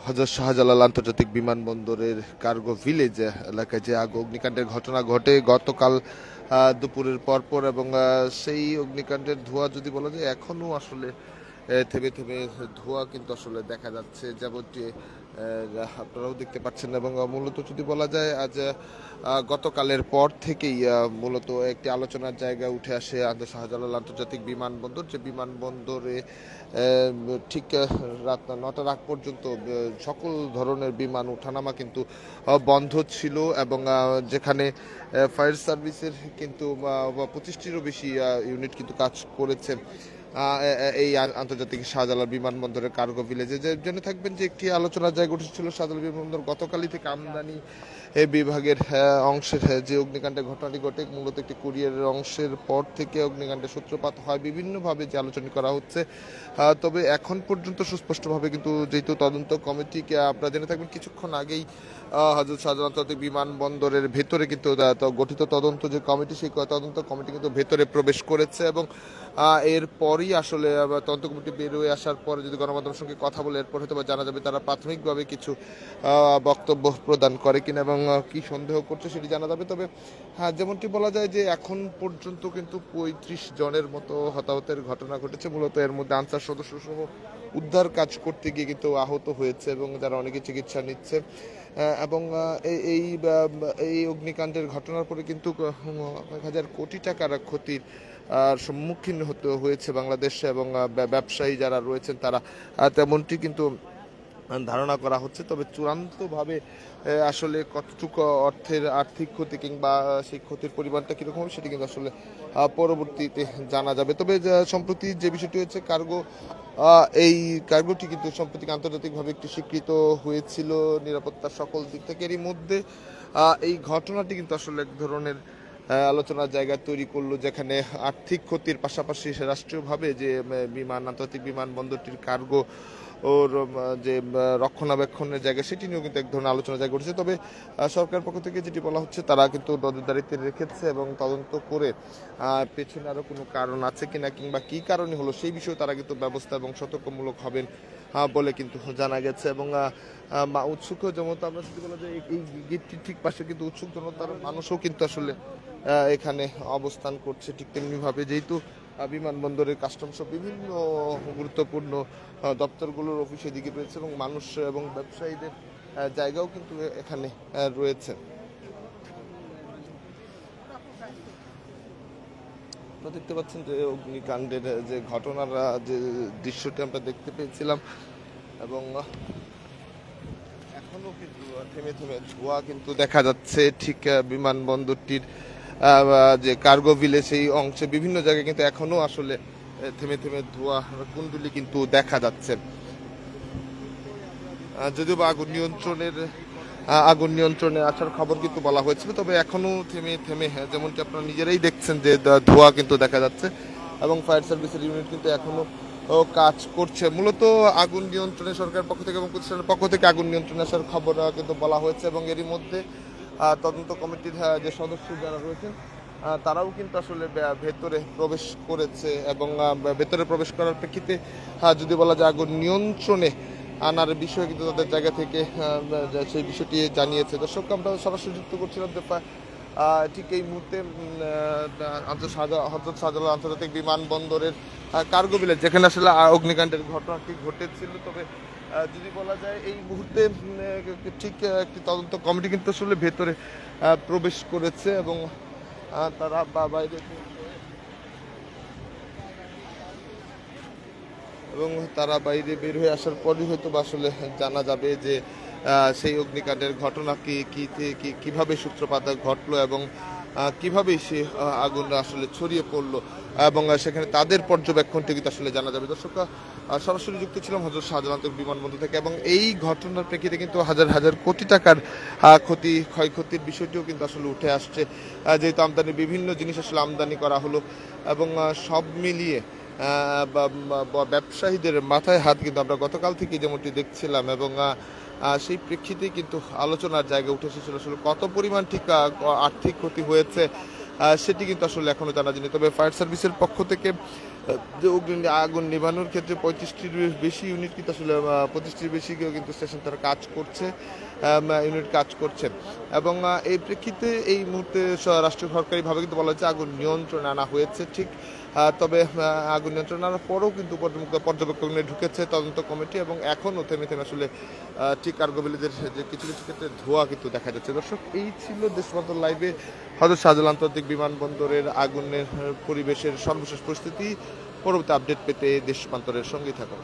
হযরত শাহজালাল আন্তর্জাতিক বিমানবন্দরের cargo village এলাকায় যে অগ্নিকাণ্ডের ঘটনা ঘটে গতকাল দুপুরের পরপর, এবং সেই অগ্নিকাণ্ডের ধোঁয়া যদি বলা যায় এখনো আসলে থেমে থেমে ধোঁয়া কিন্তু আসলে দেখা যাচ্ছে, যেমনটি আপনারাও দেখতে পাচ্ছেন। এবং মূলত যদি বলা যায় আজ গতকালের পর থেকেই মূলত একটি আলোচনার জায়গায় উঠে আসে শাহজালাল আন্তর্জাতিক বিমানবন্দর, যে বিমানবন্দরে ঠিক রাত ৯টার আগ পর্যন্ত সকল ধরনের বিমান ওঠানামা কিন্তু বন্ধ ছিল, এবং যেখানে ফায়ার সার্ভিসের কিন্তু ২৫টিরও বেশি ইউনিট কিন্তু কাজ করেছে এই আন্তর্জাতিক শাহজালাল বিমানবন্দরের কার্গো ভিলেজে। যে জেনে থাকবেন যে একটি আলোচনার জায়গা উঠেছিল শাহজালাল বিমানবন্দর গতকালই থেকে আমদানি বিভাগের অংশের যে অগ্নিকাণ্ডের ঘটনাটি ঘটে, মূলত একটি কুরিয়ারের অংশের পর থেকে অগ্নিকাণ্ডের সূত্রপাত হয়, বিভিন্নভাবে যে আলোচনা করা হচ্ছে। তবে এখন পর্যন্ত সুস্পষ্টভাবে কিন্তু যেহেতু তদন্ত কমিটিকে আপনারা জেনে থাকবেন কিছুক্ষণ আগেই হযরত শাহজালাল আন্তর্জাতিক বিমানবন্দরের ভেতরে কিন্তু গঠিত তদন্ত যে কমিটি, সেই তদন্ত কমিটি কিন্তু ভেতরে প্রবেশ করেছে, এবং এরপরই আসলে তদন্ত কমিটি বের হয়ে আসার পরে যদি গণমাধ্যমের সঙ্গে কথা বলে এরপর হয়তো জানা যাবে তারা প্রাথমিকভাবে কিছু বক্তব্য প্রদান করে কিনা এবং কি সন্দেহ করছে সেটি জানা যাবে। তবে হ্যাঁ, যেমনটি বলা যায় যে এখন পর্যন্ত কিন্তু ৩৫ জনের মতো হতাহতের ঘটনা ঘটেছে, মূলত এর মধ্যে আনসার সদস্য সহ উদ্ধার কাজ করতে গিয়ে কিন্তু আহত হয়েছে, এবং যারা অনেকে চিকিৎসা নিচ্ছে। এবং এই অগ্নিকাণ্ডের ঘটনার পরে কিন্তু ১,০০০ কোটি টাকার ক্ষতির সম্মুখীন হতে হয়েছে বাংলাদেশ, এবং ব্যবসায়ী যারা রয়েছেন তারা, তেমনটি কিন্তু ধারণা করা হচ্ছে। তবে চূড়ান্তভাবে আসলে কতটুকু অর্থের আর্থিক ক্ষতি কিংবা সেই ক্ষতির পরিমাণটা কীরকম হবে সেটি কিন্তু আসলে পরবর্তীতে জানা যাবে। তবে সম্প্রতি যে বিষয়টি হচ্ছে এই কার্গোটি কিন্তু সম্প্রতি আন্তর্জাতিকভাবে একটি স্বীকৃত হয়েছিল নিরাপত্তার সকল দিক থেকে। এরই মধ্যে এই ঘটনাটি কিন্তু আসলে এক ধরনের আলোচনার জায়গা তৈরি করলো, যেখানে আর্থিক ক্ষতির পাশাপাশি রাষ্ট্রীয়ভাবে যে আন্তর্জাতিক বিমানবন্দরটির কার্গো ওর যে রক্ষণাবেক্ষণের জায়গা সেটি নিয়েও কিন্তু এক ধরনের আলোচনার জায়গা উঠেছে। তবে সরকারের পক্ষ থেকে যেটি বলা হচ্ছে তারা কিন্তু নজরদারিতে রেখেছে এবং তদন্ত করে পেছনে আরও কোনো কারণ আছে কিনা কিংবা কী কারণে হলো সেই বিষয়ে তারা কিন্তু ব্যবস্থা এবং সতর্কমূলক হবেন বলে কিন্তু জানা গেছে। এবং উৎসুক যেমন আমরা যদি বলা যায় এই গেটটির ঠিক পাশে কিন্তু উৎসুক জনতার মানুষও কিন্তু আসলে এখানে অবস্থান করছে, ঠিক তেমনিভাবে যেহেতু বিমানবন্দরের কাস্টমস বিভিন্ন গুরুত্বপূর্ণ দপ্তরগুলোর অফিসে দিকে রয়েছে, এবং মানুষ এবং ব্যবসায়ীদের জায়গাও কিন্তু এখানে রয়েছে। আপনারা দেখতে পাচ্ছেন যে অগ্নিকাণ্ডের যে ঘটনার যে দৃশ্যটি আমরা দেখতে পেয়েছিলাম, এবং এখনো কিন্তু থেমে থেমে ধোঁয়া কিন্তু দেখা যাচ্ছে ঠিক বিমানবন্দরটির যে কার্গো ভিলেজ সেই অংশে বিভিন্ন জায়গায় কিন্তু এখনো আসলে থেমে থেমে ধোঁয়া কুণ্ডলি কিন্তু দেখা যাচ্ছে। যদিও বা আগুন নিয়ন্ত্রণে আসার খবর কিন্তু বলা হয়েছিল, তবে এখনো থেমে থেমে যেমনটি আপনারা নিজেরাই দেখছেন যে ধোঁয়া কিন্তু দেখা যাচ্ছে, এবং ফায়ার সার্ভিসের ইউনিট কিন্তু এখনো কাজ করছে। মূলত আগুন নিয়ন্ত্রণে সরকারের পক্ষ থেকে এবং প্রতিষ্ঠানের পক্ষ থেকে আগুন নিয়ন্ত্রণে আসার খবর কিন্তু বলা হয়েছে, এবং এরই মধ্যে তদন্ত কমিটির যে সদস্য যারা রয়েছেন তারাও কিন্তু আসলে ভেতরে প্রবেশ করেছে, এবং ভেতরে প্রবেশ করার প্রেক্ষিতে যদি বলা যায় আগুন নিয়ন্ত্রণে আনার বিষয়ে কিন্তু তাদের জায়গা থেকে সেই বিষয়টি জানিয়েছে। দর্শক, আমরা সরাসরি যুক্ত করছিলাম যে ঠিক এই মুহূর্তে হযরত শাহজালাল আন্তর্জাতিক বিমানবন্দরের কার্গো ভিলেজ যেখানে আসলে অগ্নিকাণ্ডের ঘটনাটি ঘটেছিল। তবে যদি বলা যায় এই মুহূর্তে ঠিক একটি তদন্ত কমিটি কিন্তু আসলে ভেতরে প্রবেশ করেছে, এবং তারা বাইরে বের হয়ে আসার পরই হয়তো আসলে জানা যাবে যে সেই অগ্নিকাণ্ডের ঘটনা কিভাবে সূত্রপাত ঘটলো, এবং কিভাবে সে আগুন আসলে ছড়িয়ে পড়লো, এবং সেখানে তাদের পর্যবেক্ষণটি কিন্তু আসলে জানা যাবে। দর্শকরা, সরাসরি যুক্ত ছিলাম হযরত শাহজালাল বিমানবন্দর থেকে, এবং এই ঘটনার প্রেক্ষিতে কিন্তু হাজার হাজার কোটি টাকার ক্ষয়ক্ষতির বিষয়টিও কিন্তু আসলে উঠে আসছে, যেহেতু বিভিন্ন জিনিস আসলে আমদানি করা হলো, এবং সব মিলিয়ে ব্যবসায়ীদের মাথায় হাত কিন্তু আমরা গতকাল থেকে যেমনটি দেখছিলাম, এবং সেই প্রেক্ষিতেই কিন্তু আলোচনার জায়গা উঠে এসেছিল আসলে কত পরিমাণ ঠিক আর্থিক ক্ষতি হয়েছে সেটি কিন্তু আসলে এখনো জানা যায়নি। তবে ফায়ার সার্ভিসের পক্ষ থেকে যে আগুন নেভানোর ক্ষেত্রে 35টির বেশি ইউনিট কিন্তু আসলে 25টির বেশি কিন্তু স্টেশন তারা কাজ করছে, ইউনিট কাজ করছেন। এবং এই প্রেক্ষিতে এই মুহূর্তে রাষ্ট্রীয় সরকারিভাবে কিন্তু বলা হচ্ছে আগুন নিয়ন্ত্রণে আনা হয়েছে ঠিক। তবে আগুন নিয়ন্ত্রণে আনার পরেও কিন্তু পর্যবেক্ষণে ঢুকেছে তদন্ত কমিটি এবং এখনও থেমে থেমে আসলে ঠিক কার্গো ভিলেজের যে কিছু কিছু ক্ষেত্রে ধোঁয়া কিন্তু দেখা যাচ্ছে। দর্শক, এই ছিল দেশবন্ধন লাইভে হযরত শাহজালাল আন্তর্জাতিক বিমানবন্দরের আগুনের পরিবেশের সর্বশেষ পরিস্থিতি। পরবর্তী আপডেট পেতে দেশবান্তরের সঙ্গেই থাকুন।